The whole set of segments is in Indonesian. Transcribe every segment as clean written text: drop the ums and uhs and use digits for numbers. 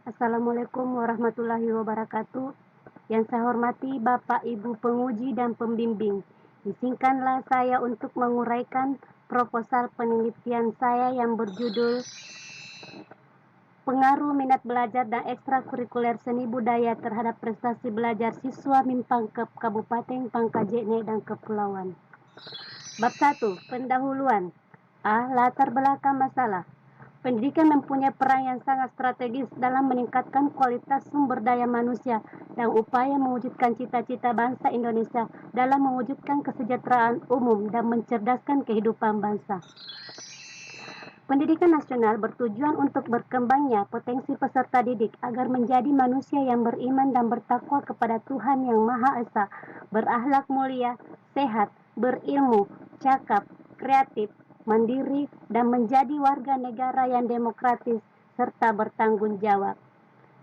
Assalamualaikum warahmatullahi wabarakatuh. Yang saya hormati Bapak Ibu penguji dan pembimbing. Izinkanlah saya untuk menguraikan proposal penelitian saya yang berjudul Pengaruh minat belajar dan ekstrakurikuler seni budaya terhadap prestasi belajar siswa Mimpangkep Kabupaten Pangkajene dan Kepulauan. Bab 1. Pendahuluan. A. Latar belakang masalah. Pendidikan mempunyai peran yang sangat strategis dalam meningkatkan kualitas sumber daya manusia dan upaya mewujudkan cita-cita bangsa Indonesia dalam mewujudkan kesejahteraan umum dan mencerdaskan kehidupan bangsa. Pendidikan nasional bertujuan untuk berkembangnya potensi peserta didik agar menjadi manusia yang beriman dan bertakwa kepada Tuhan Yang Maha Esa, berakhlak mulia, sehat, berilmu, cakap, kreatif, mandiri, dan menjadi warga negara yang demokratis serta bertanggung jawab.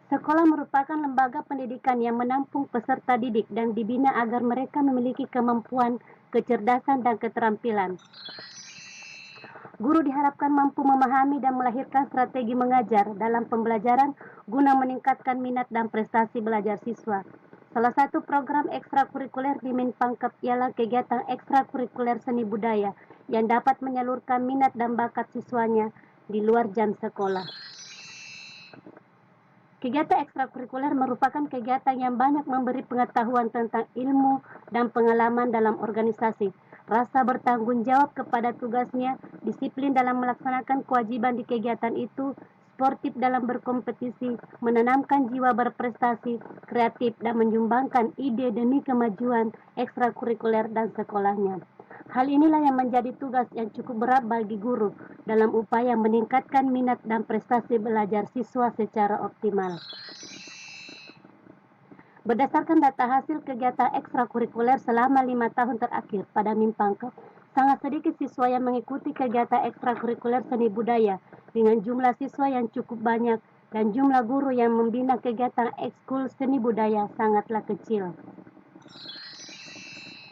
Sekolah merupakan lembaga pendidikan yang menampung peserta didik dan dibina agar mereka memiliki kemampuan, kecerdasan, dan keterampilan. Guru diharapkan mampu memahami dan melahirkan strategi mengajar dalam pembelajaran guna meningkatkan minat dan prestasi belajar siswa. Salah satu program ekstrakurikuler di Minpangkep ialah kegiatan ekstrakurikuler seni budaya yang dapat menyalurkan minat dan bakat siswanya di luar jam sekolah. Kegiatan ekstrakurikuler merupakan kegiatan yang banyak memberi pengetahuan tentang ilmu dan pengalaman dalam organisasi, rasa bertanggung jawab kepada tugasnya, disiplin dalam melaksanakan kewajiban di kegiatan itu, sportif dalam berkompetisi, menanamkan jiwa berprestasi, kreatif, dan menyumbangkan ide demi kemajuan ekstrakurikuler dan sekolahnya. Hal inilah yang menjadi tugas yang cukup berat bagi guru dalam upaya meningkatkan minat dan prestasi belajar siswa secara optimal. Berdasarkan data hasil kegiatan ekstrakurikuler selama 5 tahun terakhir pada Mimpangkep, sangat sedikit siswa yang mengikuti kegiatan ekstrakurikuler seni budaya dengan jumlah siswa yang cukup banyak dan jumlah guru yang membina kegiatan ekskul seni budaya sangatlah kecil.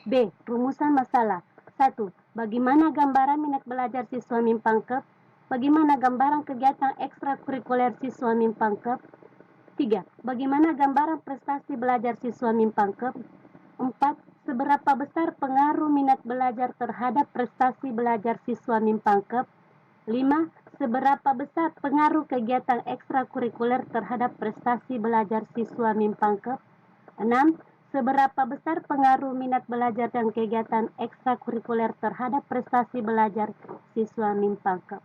B. Rumusan masalah. 1. Bagaimana gambaran minat belajar siswa Mimpangkep? Bagaimana gambaran kegiatan ekstrakurikuler siswa Mimpangkep? 3. Bagaimana gambaran prestasi belajar siswa Mimpangkep? 4. Seberapa besar pengaruh minat belajar terhadap prestasi belajar siswa Mimpangkep? 5. Seberapa besar pengaruh kegiatan ekstrakurikuler terhadap prestasi belajar siswa Mimpangkep? 6. Seberapa besar pengaruh minat belajar dan kegiatan ekstrakurikuler terhadap prestasi belajar siswa Mimpangkep?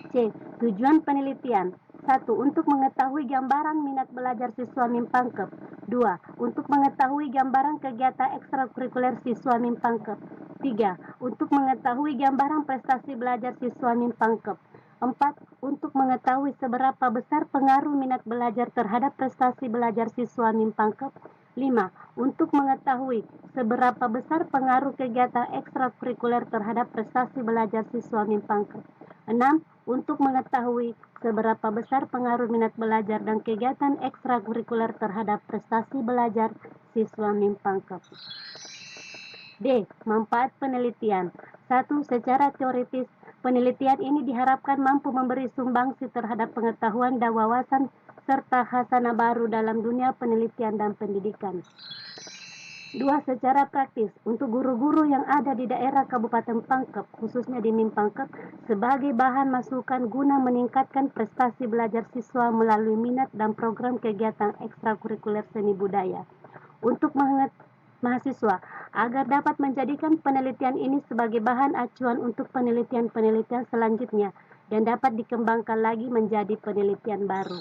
C. Tujuan penelitian. 1. Untuk mengetahui gambaran minat belajar siswa Mimpangkep. 2. Untuk mengetahui gambaran kegiatan ekstrakurikuler siswa Mimpangkep. 3. Untuk mengetahui gambaran prestasi belajar siswa Mimpangkep. 4. Untuk mengetahui seberapa besar pengaruh minat belajar terhadap prestasi belajar siswa Mimpangkep. 5. Untuk mengetahui seberapa besar pengaruh kegiatan ekstrakurikuler terhadap prestasi belajar siswa Mimpangkep. 6. Untuk mengetahui seberapa besar pengaruh minat belajar dan kegiatan ekstrakurikuler terhadap prestasi belajar siswa Mimpangkep. D. Manfaat penelitian. 1. Secara teoritis, penelitian ini diharapkan mampu memberi sumbangsi terhadap pengetahuan dan wawasan serta khasanah baru dalam dunia penelitian dan pendidikan. 2. Secara praktis, untuk guru-guru yang ada di daerah Kabupaten Pangkep, khususnya di Mimpangkep, sebagai bahan masukan guna meningkatkan prestasi belajar siswa melalui minat dan program kegiatan ekstrakurikuler seni budaya. Untuk mahasiswa, agar dapat menjadikan penelitian ini sebagai bahan acuan untuk penelitian-penelitian selanjutnya dan dapat dikembangkan lagi menjadi penelitian baru.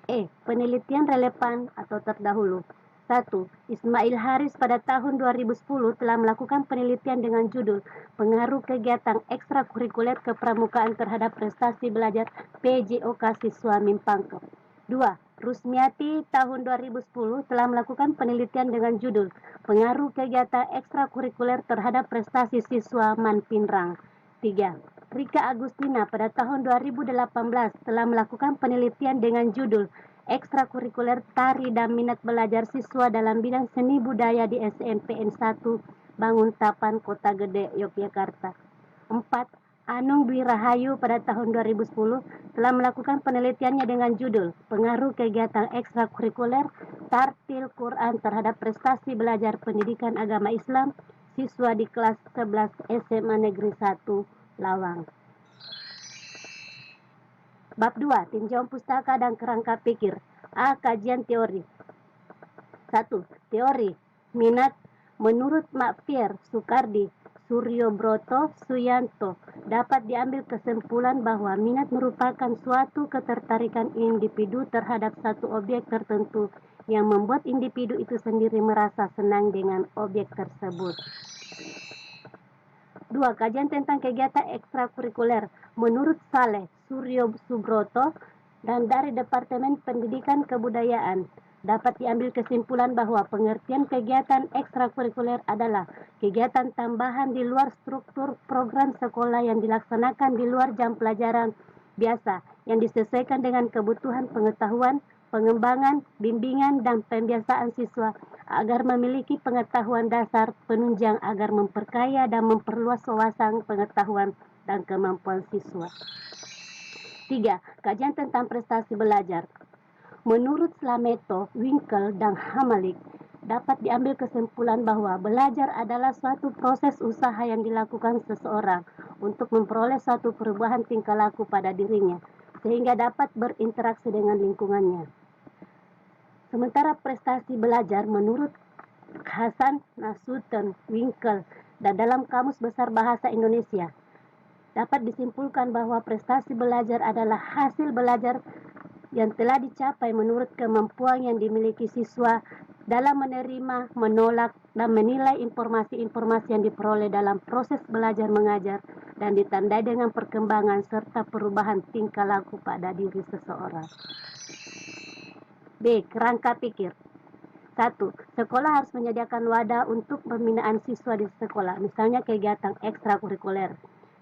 E. Penelitian relevan atau terdahulu. 1. Ismail Haris pada tahun 2010 telah melakukan penelitian dengan judul Pengaruh Kegiatan Ekstrakurikuler Kepramukaan Terhadap Prestasi Belajar PJOK Siswa Mimpangkep. 2. Rusmiati tahun 2010 telah melakukan penelitian dengan judul Pengaruh Kegiatan Ekstrakurikuler Terhadap Prestasi Siswa Manpinrang. 3. Rika Agustina pada tahun 2018 telah melakukan penelitian dengan judul Ekstrakurikuler Tari dan Minat Belajar Siswa dalam Bidang Seni Budaya di SMPN 1 Banguntapan Kota Gede, Yogyakarta. 4. Anung Dwi Rahayu pada tahun 2010 telah melakukan penelitiannya dengan judul Pengaruh Kegiatan Ekstrakurikuler Tartil Quran terhadap Prestasi Belajar Pendidikan Agama Islam Siswa di kelas 11 SMA Negeri 1 Lawang. Bab 2. Tinjauan pustaka dan kerangka pikir. A. Kajian teori. 1. Teori. Minat. Menurut Makfier Soekardi Suryo Broto Suyanto, dapat diambil kesimpulan bahwa minat merupakan suatu ketertarikan individu terhadap satu objek tertentu yang membuat individu itu sendiri merasa senang dengan objek tersebut. 2. Kajian tentang kegiatan ekstrakurikuler menurut Saleh Suryo Subroto dan dari Departemen Pendidikan Kebudayaan, dapat diambil kesimpulan bahwa pengertian kegiatan ekstrakurikuler adalah kegiatan tambahan di luar struktur program sekolah yang dilaksanakan di luar jam pelajaran biasa yang disesuaikan dengan kebutuhan pengetahuan, pengembangan, bimbingan, dan pembiasaan siswa agar memiliki pengetahuan dasar penunjang agar memperkaya dan memperluas wawasan pengetahuan dan kemampuan siswa. 3. Kajian tentang prestasi belajar. Menurut Slameto, Winkel, dan Hamalik, dapat diambil kesimpulan bahwa belajar adalah suatu proses usaha yang dilakukan seseorang untuk memperoleh suatu perubahan tingkah laku pada dirinya, sehingga dapat berinteraksi dengan lingkungannya. Sementara prestasi belajar menurut Hasan Nasution Winkel dan dalam Kamus Besar Bahasa Indonesia, dapat disimpulkan bahwa prestasi belajar adalah hasil belajar yang telah dicapai menurut kemampuan yang dimiliki siswa dalam menerima, menolak, dan menilai informasi-informasi yang diperoleh dalam proses belajar mengajar dan ditandai dengan perkembangan serta perubahan tingkah laku pada diri seseorang. B. Kerangka pikir. 1. Sekolah harus menyediakan wadah untuk pembinaan siswa di sekolah, misalnya kegiatan ekstrakurikuler.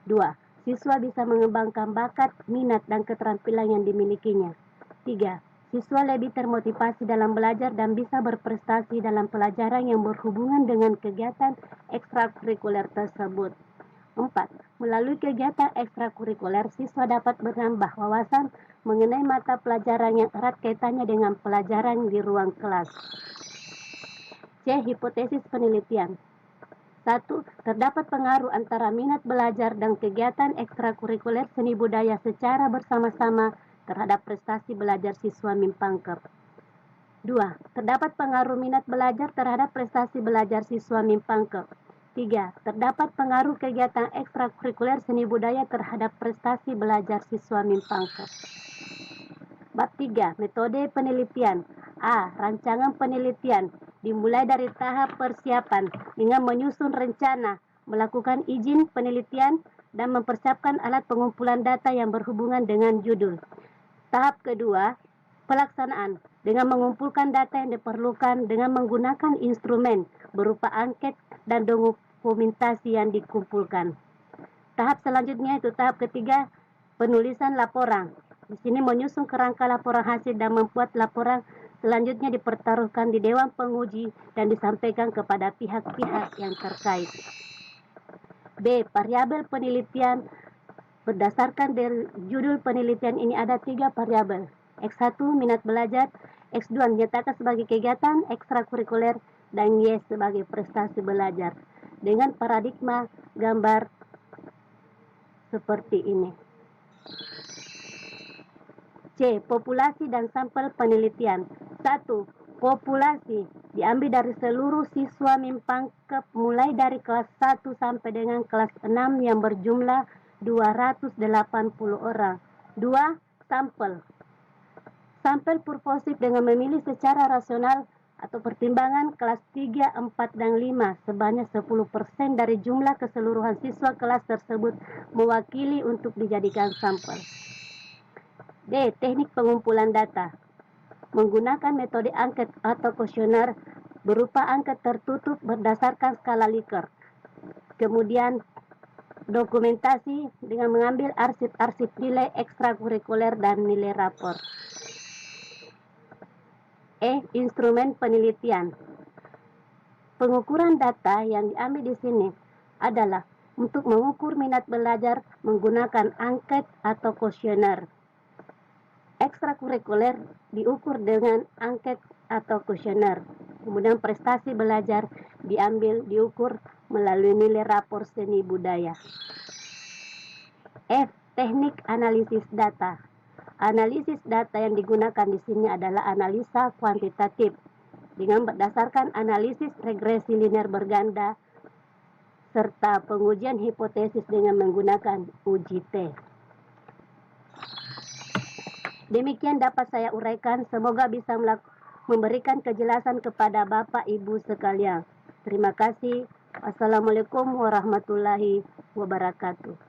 2. Siswa bisa mengembangkan bakat, minat, dan keterampilan yang dimilikinya. 3. Siswa lebih termotivasi dalam belajar dan bisa berprestasi dalam pelajaran yang berhubungan dengan kegiatan ekstrakurikuler tersebut. 4. Melalui kegiatan ekstrakurikuler, siswa dapat menambah wawasan mengenai mata pelajaran yang erat kaitannya dengan pelajaran di ruang kelas. C. Hipotesis penelitian. 1. Terdapat pengaruh antara minat belajar dan kegiatan ekstrakurikuler seni budaya secara bersama-sama terhadap prestasi belajar siswa Mimpangkep. 2. Terdapat pengaruh minat belajar terhadap prestasi belajar siswa Mimpangkep. 3. Terdapat pengaruh kegiatan ekstrakurikuler seni budaya terhadap prestasi belajar siswa Mimpangkep. Bab 3. Metode penelitian. A. Rancangan penelitian dimulai dari tahap persiapan dengan menyusun rencana, melakukan izin penelitian, dan mempersiapkan alat pengumpulan data yang berhubungan dengan judul. Tahap kedua, pelaksanaan dengan mengumpulkan data yang diperlukan dengan menggunakan instrumen berupa angket dan dokumentasi yang dikumpulkan. Tahap selanjutnya itu tahap ketiga, penulisan laporan. Di sini menyusun kerangka laporan hasil dan membuat laporan selanjutnya dipertaruhkan di Dewan Penguji dan disampaikan kepada pihak-pihak yang terkait. B. Variabel penelitian. Berdasarkan dari judul penelitian ini ada 3 variabel. X1 minat belajar, X2 dinyatakan sebagai kegiatan ekstrakurikuler, dan Y sebagai prestasi belajar. Dengan paradigma gambar seperti ini. C. Populasi dan sampel penelitian. 1. Populasi diambil dari seluruh siswa Mimpangkep mulai dari kelas 1 sampai dengan kelas 6 yang berjumlah 280 orang. 2. Sampel. Sampel purposif dengan memilih secara rasional atau pertimbangan kelas 3, 4, dan 5 sebanyak 10% dari jumlah keseluruhan siswa kelas tersebut mewakili untuk dijadikan sampel. D. Teknik pengumpulan data. Menggunakan metode angket atau kuesioner berupa angket tertutup berdasarkan skala Likert. Kemudian dokumentasi dengan mengambil arsip-arsip nilai ekstrakurikuler dan nilai rapor. E. Instrumen penelitian. Pengukuran data yang diambil di sini adalah Untuk mengukur minat belajar menggunakan angket atau kuesioner. Ekstrakurikuler diukur dengan angket atau kuesioner. Kemudian prestasi belajar diukur melalui nilai rapor seni budaya. F. Teknik analisis data. Analisis data yang digunakan di sini adalah analisa kuantitatif dengan berdasarkan analisis regresi linear berganda serta pengujian hipotesis dengan menggunakan uji T. Demikian dapat saya uraikan, semoga bisa memberikan kejelasan kepada Bapak Ibu sekalian. Terima kasih. Wassalamualaikum warahmatullahi wabarakatuh.